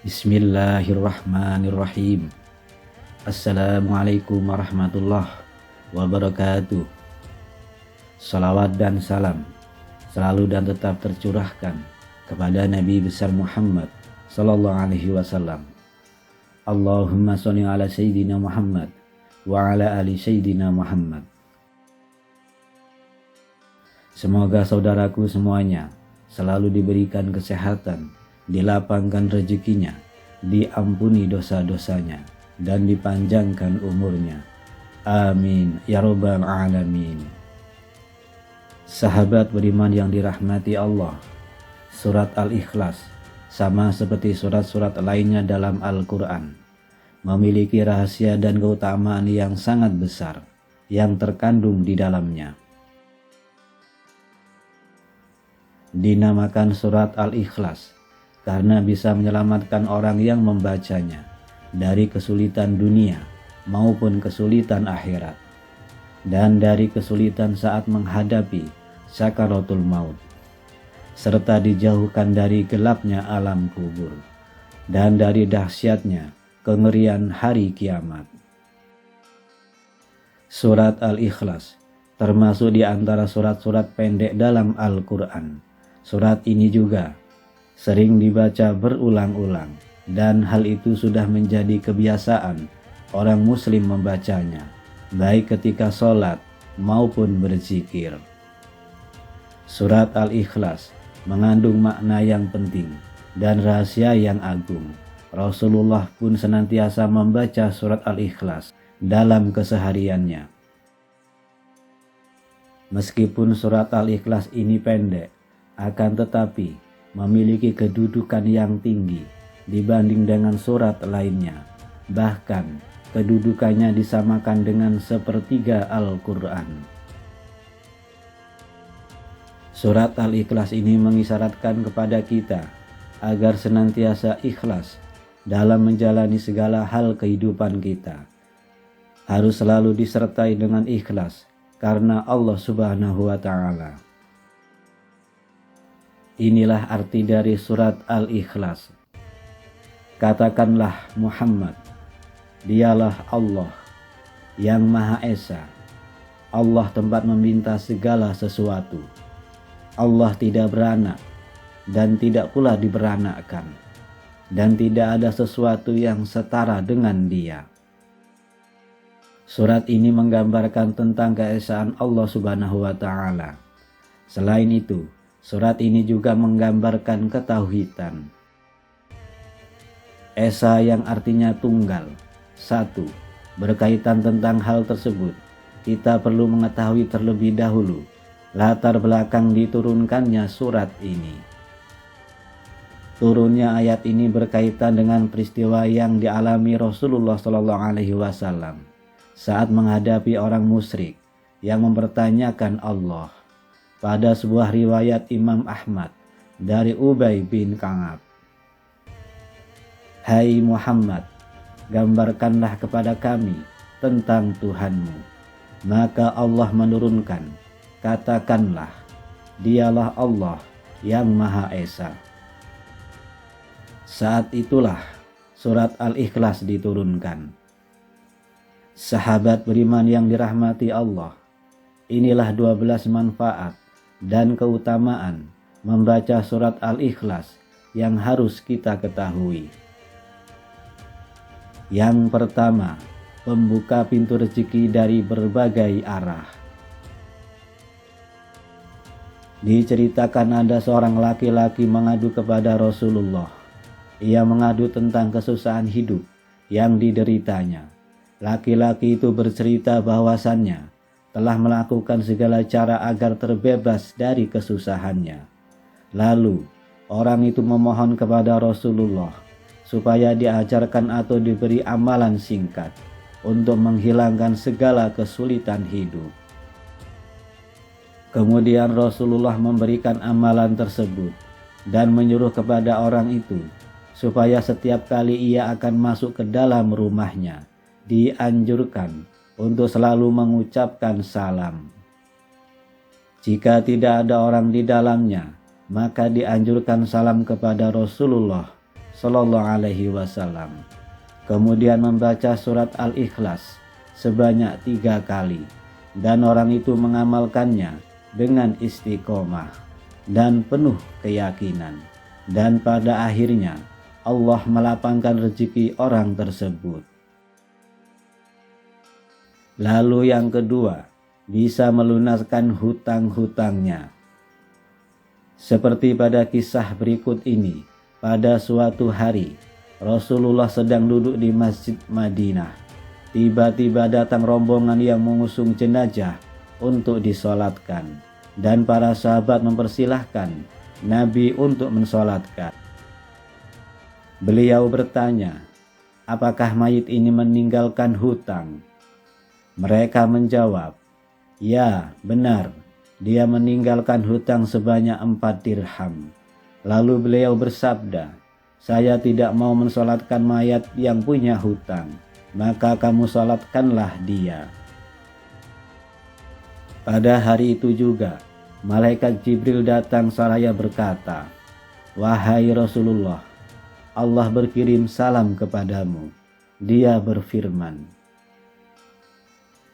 Bismillahirrahmanirrahim. Assalamualaikum warahmatullahi wabarakatuh. Salawat dan salam selalu dan tetap tercurahkan kepada Nabi besar Muhammad sallallahu alaihi wasallam. Allahumma sholli ala sayyidina Muhammad wa ala ali sayyidina Muhammad. Semoga saudaraku semuanya selalu diberikan kesehatan, dilapangkan rezekinya, diampuni dosa-dosanya, dan dipanjangkan umurnya. Amin ya rabbal alamin. Sahabat beriman yang dirahmati Allah, surat Al-Ikhlas sama seperti surat-surat lainnya dalam Al-Quran memiliki rahasia dan keutamaan yang sangat besar yang terkandung di dalamnya. Dinamakan surat Al-Ikhlas karena bisa menyelamatkan orang yang membacanya dari kesulitan dunia maupun kesulitan akhirat, dan dari kesulitan saat menghadapi sakaratul maut, serta dijauhkan dari gelapnya alam kubur dan dari dahsyatnya kengerian hari kiamat. Surat Al-Ikhlas termasuk di antara surat-surat pendek dalam Al-Quran. Surat ini juga sering dibaca berulang-ulang, dan hal itu sudah menjadi kebiasaan orang muslim membacanya, baik ketika sholat maupun berzikir. Surat Al-Ikhlas mengandung makna yang penting dan rahasia yang agung. Rasulullah pun senantiasa membaca surat Al-Ikhlas dalam kesehariannya. Meskipun surat Al-Ikhlas ini pendek, akan tetapi memiliki kedudukan yang tinggi dibanding dengan surat lainnya. Bahkan kedudukannya disamakan dengan sepertiga Al-Quran. Surat Al-Ikhlas ini mengisyaratkan kepada kita agar senantiasa ikhlas dalam menjalani segala hal kehidupan kita. Harus selalu disertai dengan ikhlas karena Allah Subhanahu wa Ta'ala. Inilah arti dari surat Al-Ikhlas. Katakanlah Muhammad, dialah Allah yang Maha Esa. Allah tempat meminta segala sesuatu. Allah tidak beranak dan tidak pula diberanakkan, dan tidak ada sesuatu yang setara dengan Dia. Surat ini menggambarkan tentang keesaan Allah Subhanahu wa Ta'ala. Selain itu, surat ini juga menggambarkan ketauhidan. Esa yang artinya tunggal. Satu, berkaitan tentang hal tersebut, kita perlu mengetahui terlebih dahulu latar belakang diturunkannya surat ini. Turunnya ayat ini berkaitan dengan peristiwa yang dialami Rasulullah SAW saat menghadapi orang musyrik yang mempertanyakan Allah. Pada sebuah riwayat Imam Ahmad dari Ubay bin Ka'ab, "Hai Muhammad, gambarkanlah kepada kami tentang Tuhanmu." Maka Allah menurunkan, "Katakanlah, dialah Allah yang Maha Esa." Saat itulah surat Al-Ikhlas diturunkan. Sahabat beriman yang dirahmati Allah, inilah 12 manfaat dan keutamaan membaca surat Al-Ikhlas yang harus kita ketahui. Yang pertama, pembuka pintu rezeki dari berbagai arah. Diceritakan ada seorang laki-laki mengadu kepada Rasulullah. Ia mengadu tentang kesusahan hidup yang dideritanya. Laki-laki itu bercerita bahwasannya telah melakukan segala cara agar terbebas dari kesusahannya. Lalu orang itu memohon kepada Rasulullah supaya diajarkan atau diberi amalan singkat untuk menghilangkan segala kesulitan hidup. Kemudian Rasulullah memberikan amalan tersebut dan menyuruh kepada orang itu supaya setiap kali ia akan masuk ke dalam rumahnya, dianjurkan untuk selalu mengucapkan salam. Jika tidak ada orang di dalamnya, maka dianjurkan salam kepada Rasulullah Shallallahu Alaihi Wasallam. Kemudian membaca surat Al-Ikhlas sebanyak 3 kali, dan orang itu mengamalkannya dengan istiqomah dan penuh keyakinan, dan pada akhirnya Allah melapangkan rezeki orang tersebut. Lalu yang kedua, bisa melunaskan hutang-hutangnya. Seperti pada kisah berikut ini, pada suatu hari Rasulullah sedang duduk di Masjid Madinah. Tiba-tiba datang rombongan yang mengusung jenazah untuk disolatkan, dan para sahabat mempersilahkan Nabi untuk mensolatkan. Beliau bertanya, apakah mayit ini meninggalkan hutang? Mereka menjawab, ya benar, dia meninggalkan hutang sebanyak 4 dirham. Lalu beliau bersabda, saya tidak mau mensolatkan mayat yang punya hutang, maka kamu solatkanlah dia. Pada hari itu juga, malaikat Jibril datang seraya berkata, wahai Rasulullah, Allah berkirim salam kepadamu. Dia berfirman,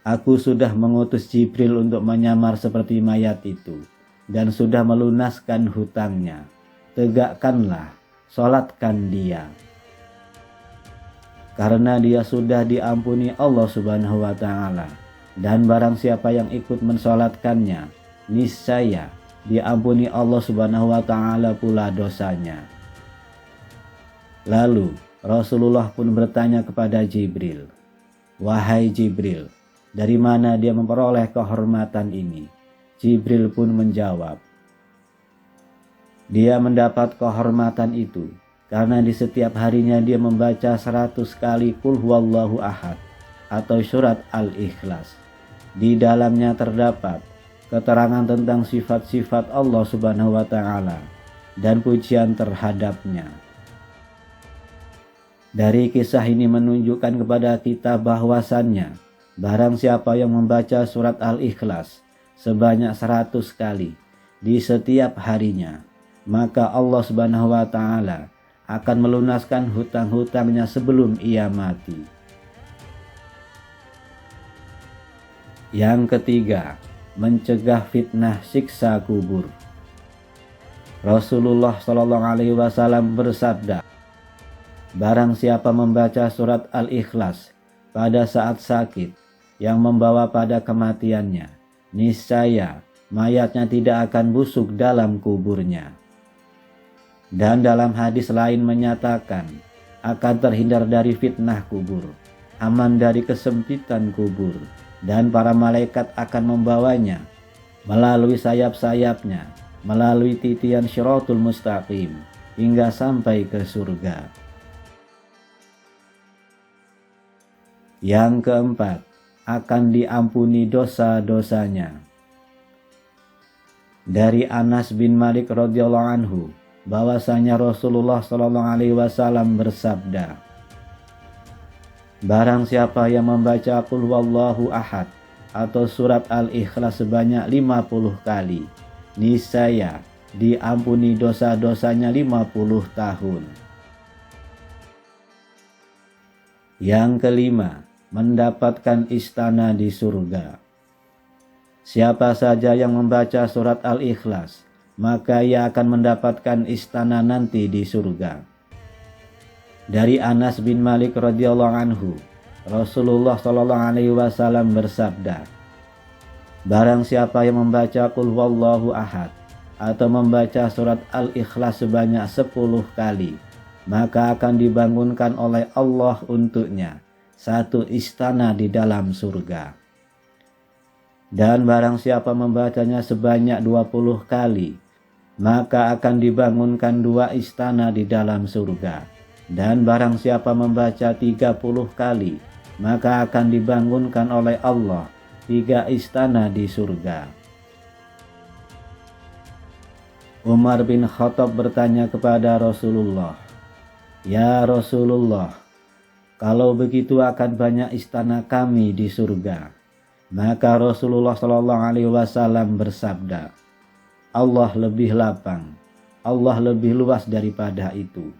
aku sudah mengutus Jibril untuk menyamar seperti mayat itu, dan sudah melunaskan hutangnya. Tegakkanlah, solatkan dia. Karena dia sudah diampuni Allah Subhanahu wa Ta'ala, dan barang siapa yang ikut mensolatkannya, niscaya diampuni Allah Subhanahu wa Ta'ala pula dosanya. Lalu Rasulullah pun bertanya kepada Jibril, wahai Jibril, dari mana dia memperoleh kehormatan ini? Jibril pun menjawab, dia mendapat kehormatan itu karena di setiap harinya dia membaca 100 kali Qul Huwallahu Ahad atau surat Al-Ikhlas. Di dalamnya terdapat keterangan tentang sifat-sifat Allah Subhanahu wa Ta'ala dan pujian terhadapnya. Dari kisah ini menunjukkan kepada kita bahwasannya barang siapa yang membaca surat Al-Ikhlas sebanyak 100 kali di setiap harinya, maka Allah Subhanahu wa Ta'ala akan melunaskan hutang-hutangnya sebelum ia mati. Yang ketiga, mencegah fitnah siksa kubur. Rasulullah Shallallahu Alaihi Wasallam bersabda, barang siapa membaca surat Al-Ikhlas pada saat sakit yang membawa pada kematiannya, niscaya mayatnya tidak akan busuk dalam kuburnya. Dan dalam hadis lain menyatakan akan terhindar dari fitnah kubur, aman dari kesempitan kubur, dan para malaikat akan membawanya melalui sayap-sayapnya, melalui titian Syiratul Mustaqim hingga sampai ke surga. Yang keempat, akan diampuni dosa-dosanya. Dari Anas bin Malik radhiyallahu anhu bahwasanya Rasulullah Shallallahu Alaihi Wasallam bersabda, barang siapa yang membaca Qul Huwallahu Ahad atau surat Al-Ikhlas sebanyak 50 kali, niscaya diampuni dosa-dosanya 50 tahun. Yang kelima, mendapatkan istana di surga. Siapa saja yang membaca surat Al-Ikhlas, maka ia akan mendapatkan istana nanti di surga. Dari Anas bin Malik radhiyallahu anhu, Rasulullah Shallallahu Alaihi Wasallam bersabda, barang siapa yang membaca Qul Huwallahu Ahad atau membaca surat Al-Ikhlas sebanyak 10 kali, maka akan dibangunkan oleh Allah untuknya satu istana di dalam surga. Dan barang siapa membacanya sebanyak 20 kali, maka akan dibangunkan 2 istana di dalam surga. Dan barang siapa membaca 30 kali, maka akan dibangunkan oleh Allah 3 istana di surga. Umar bin Khattab bertanya kepada Rasulullah, ya Rasulullah, kalau begitu akan banyak istana kami di surga. Maka Rasulullah Shallallahu Alaihi Wasallam bersabda, Allah lebih lapang, Allah lebih luas daripada itu.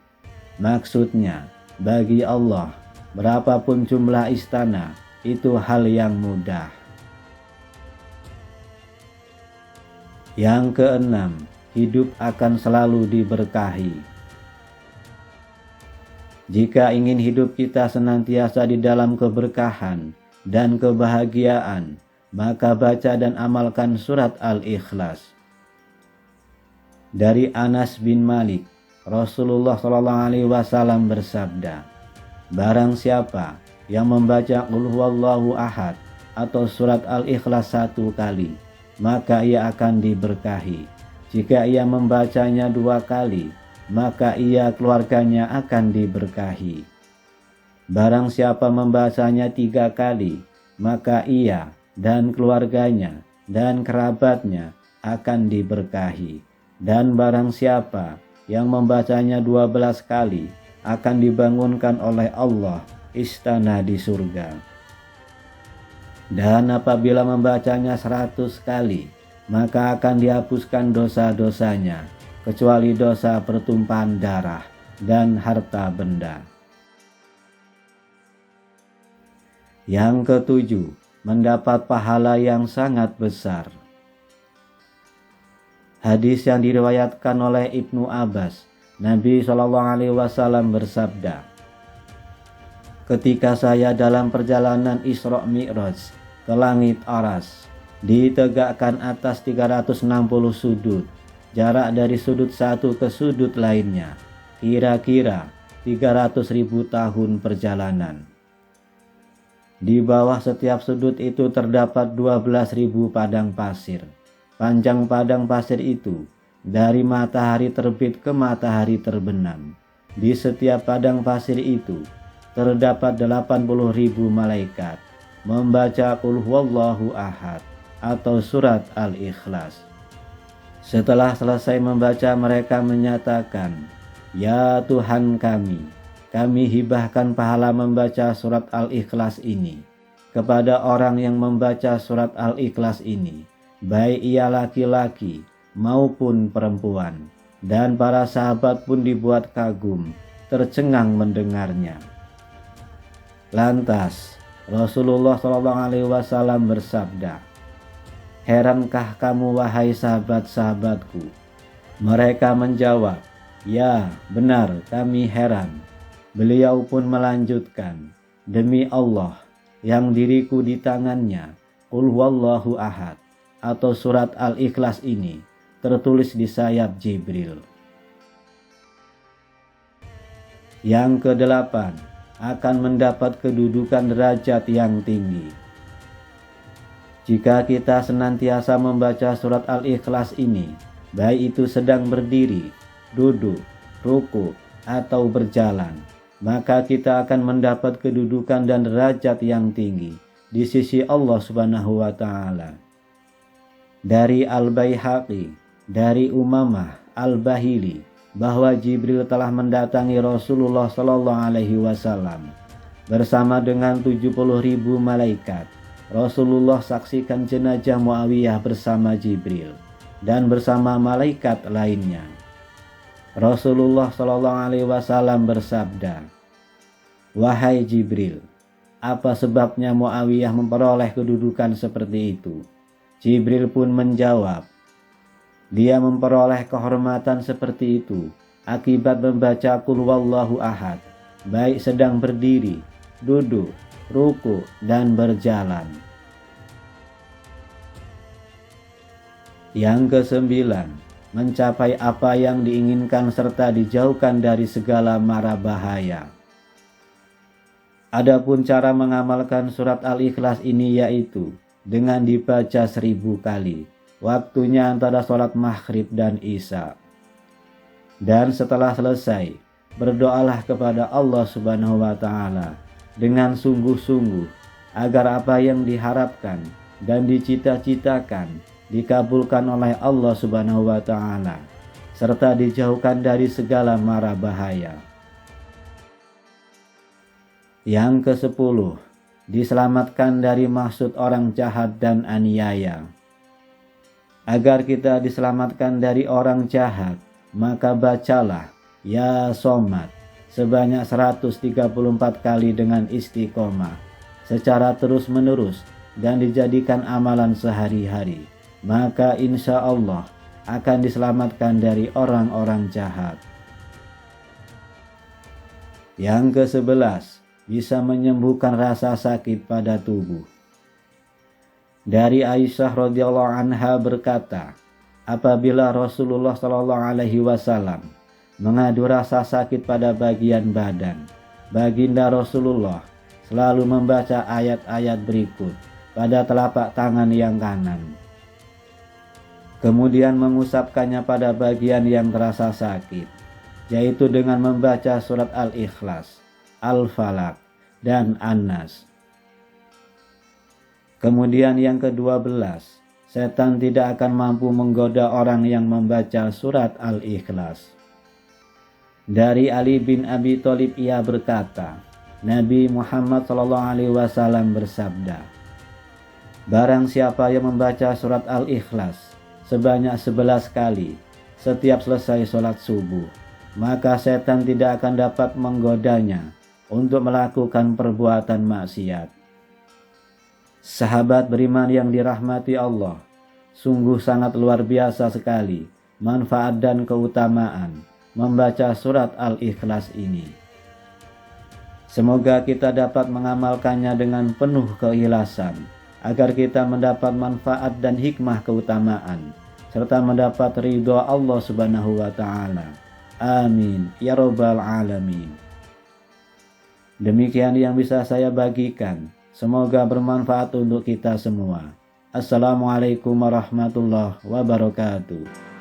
Maksudnya, bagi Allah, berapapun jumlah istana, itu hal yang mudah. Yang keenam, hidup akan selalu diberkahi. Jika ingin hidup kita senantiasa di dalam keberkahan dan kebahagiaan, maka baca dan amalkan surat Al-Ikhlas. Dari Anas bin Malik, Rasulullah SAW bersabda, barang siapa yang membaca Qul Huwallahu Ahad atau surat Al-Ikhlas 1 kali, maka ia akan diberkahi. Jika ia membacanya 2 kali, maka ia keluarganya akan diberkahi. Barang siapa membacanya 3 kali, maka ia dan keluarganya dan kerabatnya akan diberkahi. Dan barang siapa yang membacanya 12 kali, akan dibangunkan oleh Allah istana di surga. Dan apabila membacanya 100 kali, maka akan dihapuskan dosa-dosanya, kecuali dosa pertumpahan darah dan harta benda. Yang ketujuh, mendapat pahala yang sangat besar. Hadis yang diriwayatkan oleh Ibnu Abbas, Nabi SAW bersabda, ketika saya dalam perjalanan Isra Mi'raj ke langit Aras, ditegakkan atas 360 sudut, jarak dari sudut satu ke sudut lainnya, kira-kira 300.000 tahun perjalanan. Di bawah setiap sudut itu terdapat 12.000 padang pasir. Panjang padang pasir itu dari matahari terbit ke matahari terbenam. Di setiap padang pasir itu terdapat 80.000 malaikat membaca Qul Huwallahu Ahad atau surat Al-Ikhlas. Setelah selesai membaca, mereka menyatakan, ya Tuhan kami hibahkan pahala membaca surat Al-Ikhlas ini kepada orang yang membaca surat Al-Ikhlas ini, baik ia laki-laki maupun perempuan. Dan para sahabat pun dibuat kagum, tercengang mendengarnya. Lantas Rasulullah SAW bersabda, herankah kamu wahai sahabat-sahabatku? Mereka menjawab, ya benar, kami heran. Beliau pun melanjutkan, demi Allah yang diriku di tangannya, Qul Huwallahu Ahad atau surat Al-Ikhlas ini tertulis di sayap Jibril. Yang kedelapan, akan mendapat kedudukan derajat yang tinggi. Jika kita senantiasa membaca surat Al-Ikhlas ini, baik itu sedang berdiri, duduk, ruku, atau berjalan, maka kita akan mendapat kedudukan dan derajat yang tinggi di sisi Allah Subhanahu wa Ta'ala. Dari Al-Baihaqi, dari Umamah Al-Bahili, bahwa Jibril telah mendatangi Rasulullah SAW bersama dengan 70.000 malaikat. Rasulullah saksikan jenazah Muawiyah bersama Jibril dan bersama malaikat lainnya. Rasulullah SAW bersabda, wahai Jibril, apa sebabnya Muawiyah memperoleh kedudukan seperti itu? Jibril pun menjawab, dia memperoleh kehormatan seperti itu akibat membaca Qul Huwallahu Ahad, baik sedang berdiri, duduk, ruku, dan berjalan. Yang kesembilan, mencapai apa yang diinginkan serta dijauhkan dari segala mara bahaya. Adapun cara mengamalkan surat Al-Ikhlas ini yaitu dengan dibaca 1000 kali. Waktunya antara sholat maghrib dan isya. Dan setelah selesai, berdoalah kepada Allah Subhanahu wa Ta'ala dengan sungguh-sungguh agar apa yang diharapkan dan dicita-citakan dikabulkan oleh Allah Subhanahu wa Ta'ala serta dijauhkan dari segala mara bahaya. Yang ke-10, diselamatkan dari maksud orang jahat dan aniaya. Agar kita diselamatkan dari orang jahat, maka bacalah Ya Somad sebanyak 134 kali dengan istiqomah secara terus-menerus dan dijadikan amalan sehari-hari, maka insya Allah akan diselamatkan dari orang-orang jahat. Yang ke-11, bisa menyembuhkan rasa sakit pada tubuh. Dari Aisyah radhiyallahu anha berkata, apabila Rasulullah shallallahu alaihi wasallam mengadu rasa sakit pada bagian badan, baginda Rasulullah selalu membaca ayat-ayat berikut pada telapak tangan yang kanan. Kemudian mengusapkannya pada bagian yang terasa sakit, yaitu dengan membaca surat Al-Ikhlas, Al-Falaq, dan An-Nas. Kemudian yang ke-12, setan tidak akan mampu menggoda orang yang membaca surat Al-Ikhlas. Dari Ali bin Abi Thalib ia berkata, Nabi Muhammad SAW bersabda, barang siapa yang membaca surat Al-Ikhlas sebanyak 11 kali setiap selesai sholat subuh, maka setan tidak akan dapat menggodanya untuk melakukan perbuatan maksiat. Sahabat beriman yang dirahmati Allah, sungguh sangat luar biasa sekali manfaat dan keutamaan membaca surat Al-Ikhlas ini. Semoga kita dapat mengamalkannya dengan penuh keikhlasan, agar kita mendapat manfaat dan hikmah keutamaan, serta mendapat ridho Allah Subhanahu wa Ta'ala. Amin ya Rabbal Alamin. Demikian yang bisa saya bagikan. Semoga bermanfaat untuk kita semua. Assalamualaikum warahmatullahi wabarakatuh.